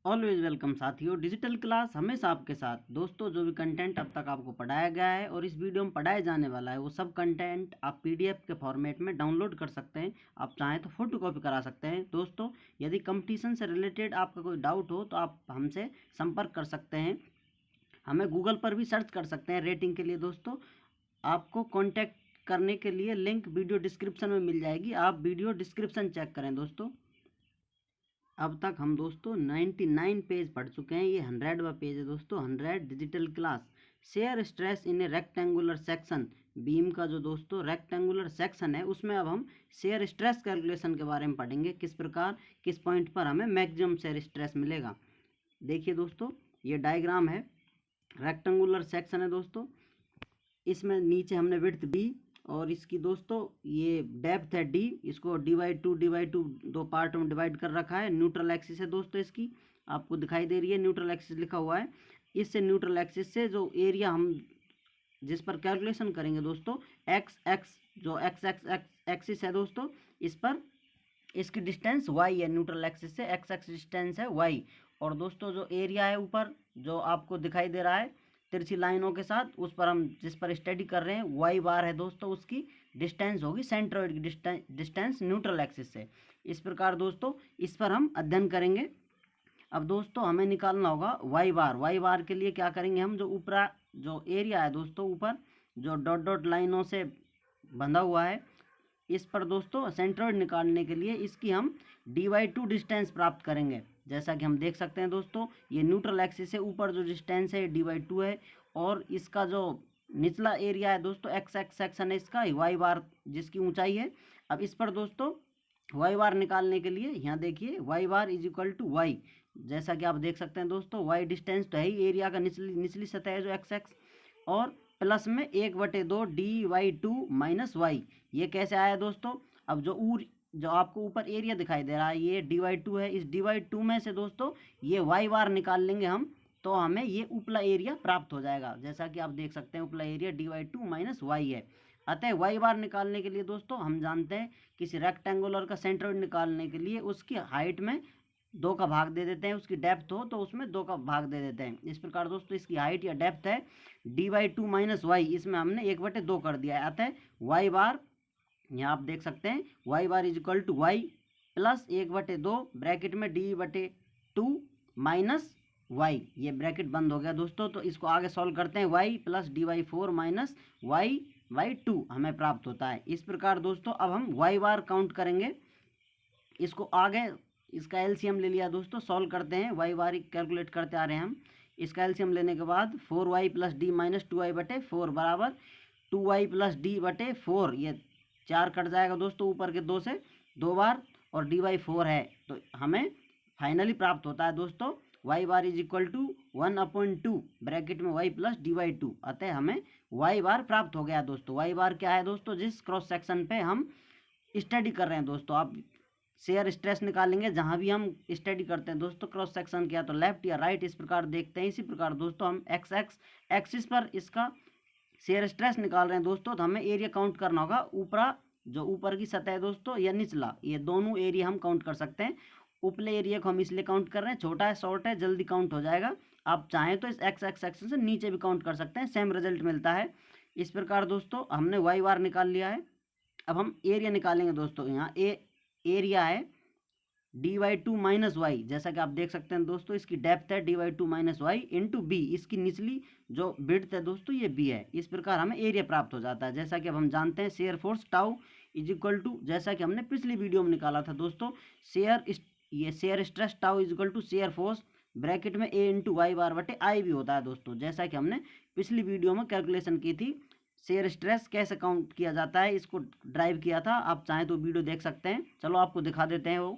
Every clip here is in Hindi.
ऑलवेज वेलकम साथियों, डिजिटल क्लास हमेशा आपके साथ। दोस्तों, जो भी कंटेंट अब तक आपको पढ़ाया गया है और इस वीडियो में पढ़ाया जाने वाला है, वो सब कंटेंट आप पीडीएफ के फॉर्मेट में डाउनलोड कर सकते हैं। आप चाहें तो फोटो कॉपी करा सकते हैं। दोस्तों, यदि कंपटीशन से रिलेटेड आपका कोई डाउट हो तो आप हमसे संपर्क कर सकते हैं। हमें गूगल पर भी सर्च कर सकते हैं रेटिंग के लिए। दोस्तों, आपको कॉन्टैक्ट करने के लिए लिंक वीडियो डिस्क्रिप्शन में मिल जाएगी। आप वीडियो डिस्क्रिप्शन चेक करें। दोस्तों, अब तक हम दोस्तों 99 पेज पढ़ चुके हैं। ये 100वां पेज है दोस्तों। 100 डिजिटल क्लास शेयर स्ट्रेस इन ए रेक्टेंगुलर सेक्शन। बीम का जो दोस्तों रेक्टेंगुलर सेक्शन है, उसमें अब हम शेयर स्ट्रेस कैलकुलेशन के बारे में पढ़ेंगे। किस प्रकार, किस पॉइंट पर हमें मैक्सिमम शेयर स्ट्रेस मिलेगा। देखिए दोस्तों, ये डायग्राम है, रेक्टेंगुलर सेक्शन है दोस्तों। इसमें नीचे हमने विड्थ बी और इसकी दोस्तों ये डेप्थ है डी। इसको डिवाइड टू दो पार्ट में डिवाइड कर रखा है। न्यूट्रल एक्सिस है दोस्तों, इसकी आपको दिखाई दे रही है, न्यूट्रल एक्सिस लिखा हुआ है। इससे न्यूट्रल एक्सिस से जो एरिया हम जिस पर कैलकुलेशन करेंगे दोस्तों, एक्स एक्स जो एक्स एक्स एक्सिस है दोस्तों, इस पर इसकी डिस्टेंस वाई है। न्यूट्रल एक्सिस से एक्स एक्स डिस्टेंस है वाई। और दोस्तों जो एरिया है ऊपर जो आपको दिखाई दे रहा है तिरछी लाइनों के साथ, उस पर हम जिस पर स्टडी कर रहे हैं वाई बार है दोस्तों, उसकी डिस्टेंस होगी सेंट्रोइड की डिस्टेंस न्यूट्रल एक्सिस से। इस प्रकार दोस्तों इस पर हम अध्ययन करेंगे। अब दोस्तों हमें निकालना होगा वाई बार। वाई बार के लिए क्या करेंगे हम, जो ऊपर जो एरिया है दोस्तों, ऊपर जो डॉट डॉट लाइनों से बंधा हुआ है, इस पर दोस्तों सेंट्रोइड निकालने के लिए इसकी हम dy2 डिस्टेंस प्राप्त करेंगे। जैसा कि हम देख सकते हैं दोस्तों, ये न्यूट्रल एक्सिस से ऊपर जो डिस्टेंस है dy2 है, और इसका जो निचला एरिया है दोस्तों एक्स एक्स सेक्शन है इसका वाई बार, जिसकी ऊंचाई है। अब इस पर दोस्तों वाई बार निकालने के लिए यहाँ देखिए Y bar is equal to Y. जैसा कि आप देख सकते हैं दोस्तों, वाई डिस्टेंस तो है ही एरिया का, निचली सतह है जो एक्स एक्स, और प्लस में 1/2 dy2 माइनस वाई। ये कैसे आया दोस्तों, अब जो आपको ऊपर एरिया दिखाई दे रहा है ये dy2 है। इस dy2 में से दोस्तों ये वाई बार निकाल लेंगे हम, तो हमें ये उपला एरिया प्राप्त हो जाएगा। जैसा कि आप देख सकते हैं उपला एरिया dy2 माइनस वाई है। अतः वाई बार निकालने के लिए दोस्तों हम जानते हैं किसी रेक्टेंगुलर का सेंट्रोइड निकालने के लिए उसकी हाइट में 2 का भाग दे देते हैं, उसकी डेप्थ हो तो उसमें 2 का भाग दे देते हैं। इस प्रकार दोस्तों इसकी हाइट या डेप्थ है dy2 माइनस वाई, इसमें हमने 1/2 कर दिया है। अतः वाई बार यहाँ आप देख सकते हैं Y bar is equal to Y plus 1/2 bracket में dy2 माइनस वाई। ये ब्रैकेट बंद हो गया दोस्तों। तो इसको आगे सॉल्व करते हैं, y plus dy4 minus y/2 हमें प्राप्त होता है। इस प्रकार दोस्तों अब हम वाई बार काउंट करेंगे। इसको आगे इसका एलसीएम ले लिया दोस्तों, सॉल्व करते हैं, वाई बार कैलकुलेट करते आ रहे हैं हम। इसका एलसीएम लेने के बाद 4y plus D minus 2y/4 बराबर 2y प्लस डी बटे 4। ये 4 कट जाएगा दोस्तों ऊपर के 2 से 2 बार, और dy4 है, तो हमें फाइनली प्राप्त होता है दोस्तों Y bar is equal to 1/2 bracket में y प्लस dy2। अतः हमें वाई बार प्राप्त हो गया दोस्तों। वाई बार क्या है दोस्तों, जिस क्रॉस सेक्शन पे हम स्टडी कर रहे हैं दोस्तों, आप शेयर स्ट्रेस निकालेंगे जहां भी हम स्टडी करते हैं दोस्तों क्रॉस सेक्शन किया तो लेफ्ट या राइट, इस प्रकार देखते हैं। इसी प्रकार दोस्तों हम एक्स एक्स एक्सिस पर इसका शेयर स्ट्रेस निकाल रहे हैं दोस्तों, तो हमें एरिया काउंट करना होगा। ऊपरा जो ऊपर की सतह है दोस्तों या निचला, ये दोनों एरिया हम काउंट कर सकते हैं। उपले एरिया को हम इसलिए काउंट कर रहे हैं, छोटा है शॉर्ट है जल्दी काउंट हो जाएगा। आप चाहें तो इस एक्स एक्स सेक्शन से नीचे भी काउंट कर सकते हैं, सेम रिजल्ट मिलता है। इस प्रकार दोस्तों हमने वाई बार निकाल लिया है। अब हम एरिया निकालेंगे दोस्तों। यहाँ एरिया है dy2 माइनस वाई, जैसा कि आप देख सकते हैं दोस्तों इसकी डेप्थ है dy2 minus Y into B, इसकी निचली जो विड्थ है दोस्तों ये बी है। इस प्रकार हमें एरिया प्राप्त हो जाता है। जैसा कि अब हम जानते हैं shear force tau is equal to, जैसा कि हमने पिछली वीडियो में निकाला था दोस्तों, shear stress tau is equal to shear force bracket में a इंटू वाई बार बटे आई भी होता है दोस्तों। जैसा कि हमने पिछली वीडियो में कैलकुलेशन की थी, शेयर स्ट्रेस कैसे काउंट किया जाता है इसको ड्राइव किया था। आप चाहें तो वीडियो देख सकते हैं। चलो आपको दिखा देते हैं वो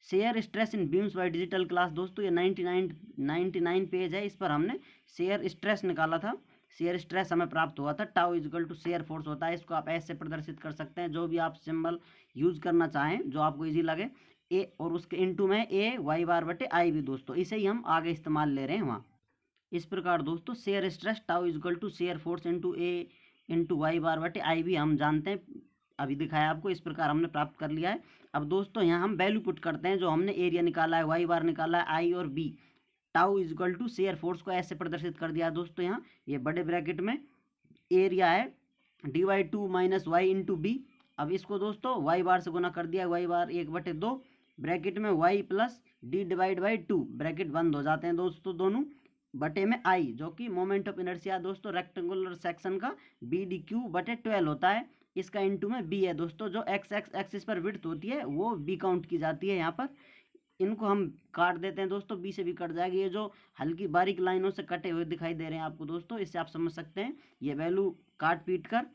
shear stress in beams by digital class. दोस्तों ये 99 पेज है, इस पर हमने शेयर स्ट्रेस निकाला था। शेयर स्ट्रेस हमें प्राप्त हुआ था tau is equal to shear force होता है। इसको आप ऐसे प्रदर्शित कर सकते हैं, जो भी आप सिंबल यूज करना चाहें जो आपको इजी लगे। ए और उसके इनटू में ए वाई बार बटे आई भी दोस्तों, इसे ही हम आगे इस्तेमाल ले रहे हैं वहाँ। इस प्रकार दोस्तों shear stress tau is equal to shear force into A into Y bar बटे आई भी हम जानते हैं अभी दिखाया आपको, इस प्रकार हमने प्राप्त कर लिया है। अब दोस्तों यहाँ हम वैल्यू पुट करते हैं, जो हमने एरिया निकाला है, वाई बार निकाला है, आई और B, tau is equal to shear force को ऐसे प्रदर्शित कर दिया दोस्तों। यहाँ ये बड़े ब्रैकेट में एरिया है dy2 minus Y into B. अब इसको दोस्तों वाई बार से गुना कर दिया, वाई बार 1/2 ब्रैकेट में Y plus D divide by 2, bracket बंद हो जाते हैं दोस्तों दोनों, बटे में आई, जो कि मोमेंट ऑफ इनर्शिया दोस्तों रेक्टेंगुलर सेक्शन का बी डी क्यू बटे 12 होता है। इसका इंटू में बी है दोस्तों, जो एक्स एक्स एक्सिस पर विड्थ होती है वो बी काउंट की जाती है यहाँ पर। इनको हम काट देते हैं दोस्तों, बी से भी कट जाएगी। ये जो हल्की बारीक लाइनों से कटे हुए दिखाई दे रहे हैं आपको दोस्तों, इससे आप समझ सकते हैं ये वैल्यू काट पीट कर।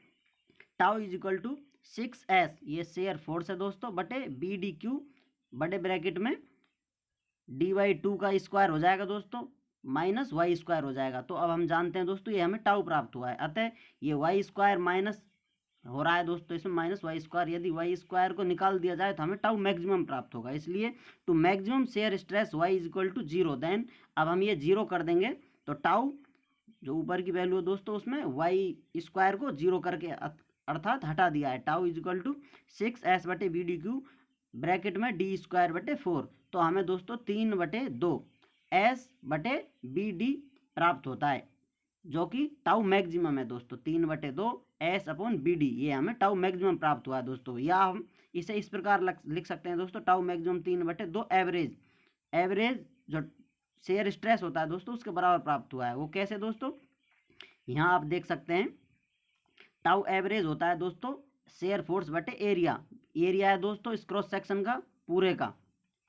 Tau is equal to 6s, ये शेयर फोर्स है दोस्तों, बटे बी डी क्यू बड़े ब्रैकेट में dy2 का स्क्वायर हो जाएगा दोस्तों, माइनस वाई स्क्वायर हो जाएगा। तो अब हम जानते हैं दोस्तों ये हमें टाउ प्राप्त हुआ है, अतः ये वाई स्क्वायर माइनस हो रहा है दोस्तों इसमें माइनस वाई स्क्वायर, यदि वाई स्क्वायर को निकाल दिया जाए तो हमें टाउ मैक्सिमम प्राप्त होगा। इसलिए to maximum shear stress Y is equal to 0, then अब हम ये 0 कर देंगे तो टाउ जो ऊपर की वैल्यू है दोस्तों उसमें वाई स्क्वायर को 0 करके अर्थात हटा दिया है। Tau is equal to 6s बटे बी डी क्यू ब्रैकेट में डी स्क्वायर बटे 4, तो हमें दोस्तों 3/2 एस बटे बी डी प्राप्त होता है, जो कि टाउ मैक्सिमम है दोस्तों। 3/2 एस अपॉन बी डी, ये हमें टाउ मैक्सिमम प्राप्त हुआ है दोस्तों। या हम इसे इस प्रकार लिख सकते हैं दोस्तों, टाउ मैक्सिमम 3/2 एवरेज, एवरेज जो शेयर स्ट्रेस होता है दोस्तों उसके बराबर प्राप्त हुआ है। वो कैसे दोस्तों, यहाँ आप देख सकते हैं टाउ एवरेज होता है दोस्तों शेयर फोर्स बटे एरिया, एरिया है दोस्तों इस क्रॉस सेक्शन का पूरे का,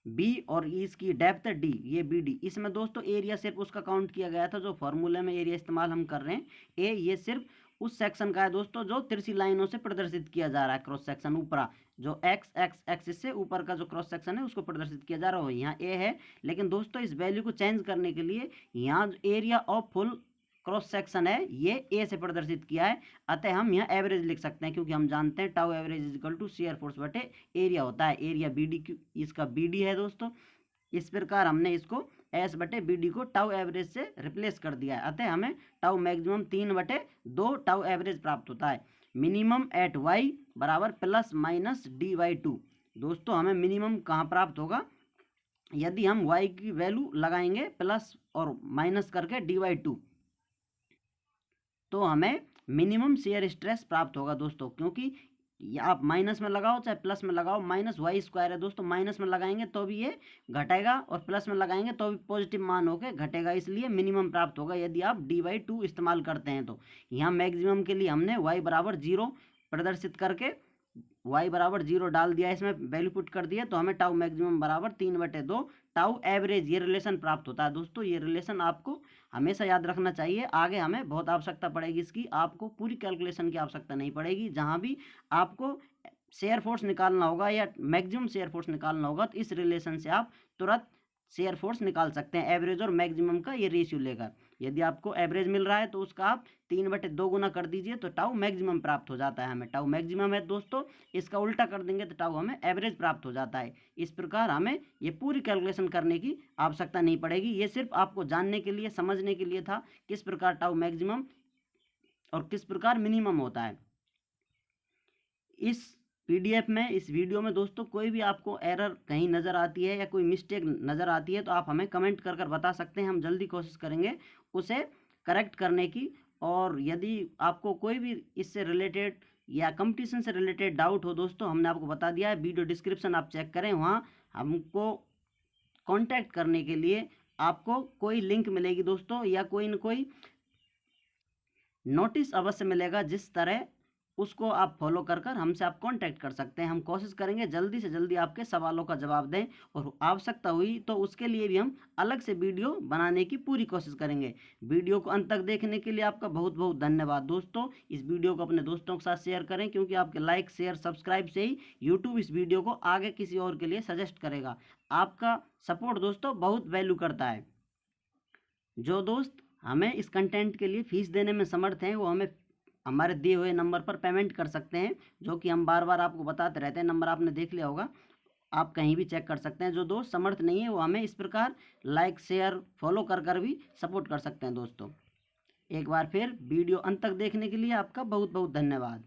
बी और इसकी डेप्थ डी, ये बी डी। इसमें दोस्तों एरिया सिर्फ उसका काउंट किया गया था जो फॉर्मूले में एरिया इस्तेमाल हम कर रहे हैं, ए ये सिर्फ उस सेक्शन का है दोस्तों जो तिरछी लाइनों से प्रदर्शित किया जा रहा है, क्रॉस सेक्शन ऊपरा जो एक्स एक्स एक्सिस से ऊपर का जो क्रॉस सेक्शन है उसको प्रदर्शित किया जा रहा है, यहाँ ए है। लेकिन दोस्तों इस वैल्यू को चेंज करने के लिए यहाँ area of full cross section है ये ए से प्रदर्शित किया है, अतः हम यहाँ एवरेज लिख सकते हैं, क्योंकि हम जानते हैं tau average is equal to shear force बटे एरिया होता है। एरिया बी डी, इसका बी डी है दोस्तों। इस प्रकार हमने इसको एस बटे बी डी को टाउ एवरेज से रिप्लेस कर दिया है, अतः हमें टाउ मैक्सिमम 3/2 टाउ एवरेज प्राप्त होता है। मिनिमम एट वाई बराबर प्लस माइनस dy2, दोस्तों हमें मिनिमम कहाँ प्राप्त होगा, यदि हम y की वैल्यू लगाएंगे प्लस और माइनस करके dy2, तो हमें मिनिमम शेयर स्ट्रेस प्राप्त होगा दोस्तों। क्योंकि आप माइनस में लगाओ चाहे प्लस में लगाओ, माइनस वाई स्क्वायर है दोस्तों, माइनस में लगाएंगे तो भी ये घटेगा और प्लस में लगाएंगे तो भी पॉजिटिव मान होकर घटेगा, इसलिए मिनिमम प्राप्त होगा यदि आप dy2 इस्तेमाल करते हैं। तो यहाँ मैक्सिमम के लिए हमने y बराबर 0 प्रदर्शित करके y बराबर 0 डाल दिया, इसमें वैल्यू पुट कर दिया, तो हमें टाउ मैक्सिमम बराबर 3/2 टाउ एवरेज, ये रिलेशन प्राप्त होता है दोस्तों। ये रिलेशन आपको हमेशा याद रखना चाहिए, आगे हमें बहुत आवश्यकता पड़ेगी इसकी, आपको पूरी कैलकुलेशन की आवश्यकता नहीं पड़ेगी। जहाँ भी आपको शेयर फोर्स निकालना होगा या मैक्सिमम शेयर फोर्स निकालना होगा तो इस रिलेशन से आप तुरंत शेयर फोर्स निकाल सकते हैं, एवरेज और मैक्सिमम का ये रेशियो लेकर। यदि आपको एवरेज मिल रहा है तो उसका आप 3/2 गुना कर दीजिए तो टाउ मैक्सिमम प्राप्त हो जाता है। हमें टाउ मैक्सिमम है दोस्तों, इसका उल्टा कर देंगे तो टाउ हमें एवरेज प्राप्त हो जाता है। इस प्रकार हमें ये पूरी कैलकुलेशन करने की आवश्यकता नहीं पड़ेगी, ये सिर्फ आपको जानने के लिए समझने के लिए था किस प्रकार टाउ मैक्सिमम और किस प्रकार मिनिमम होता है। इस पीडीएफ में, इस वीडियो में दोस्तों कोई भी आपको एरर कहीं नज़र आती है या कोई मिस्टेक नज़र आती है तो आप हमें कमेंट कर बता सकते हैं, हम जल्दी कोशिश करेंगे उसे करेक्ट करने की। और यदि आपको कोई भी इससे रिलेटेड या कंपटीशन से रिलेटेड डाउट हो दोस्तों, हमने आपको बता दिया है, वीडियो डिस्क्रिप्शन आप चेक करें, वहाँ हमको कॉन्टैक्ट करने के लिए आपको कोई लिंक मिलेगी दोस्तों, या कोई न कोई नोटिस अवश्य मिलेगा, जिस तरह उसको आप फॉलो कर हमसे आप कांटेक्ट कर सकते हैं। हम कोशिश करेंगे जल्दी से जल्दी आपके सवालों का जवाब दें, और आवश्यकता हुई तो उसके लिए भी हम अलग से वीडियो बनाने की पूरी कोशिश करेंगे। वीडियो को अंत तक देखने के लिए आपका बहुत बहुत धन्यवाद दोस्तों। इस वीडियो को अपने दोस्तों के साथ शेयर करें, क्योंकि आपके लाइक शेयर सब्सक्राइब से ही यूट्यूब इस वीडियो को आगे किसी और के लिए सजेस्ट करेगा। आपका सपोर्ट दोस्तों बहुत वैल्यू करता है। जो दोस्त हमें इस कंटेंट के लिए फीस देने में समर्थ हैं वो हमें हमारे दिए हुए नंबर पर पेमेंट कर सकते हैं, जो कि हम बार बार आपको बताते रहते हैं, नंबर आपने देख लिया होगा, आप कहीं भी चेक कर सकते हैं। जो दोस्त समर्थ नहीं है वो हमें इस प्रकार लाइक शेयर फॉलो कर भी सपोर्ट कर सकते हैं दोस्तों। एक बार फिर वीडियो अंत तक देखने के लिए आपका बहुत बहुत धन्यवाद।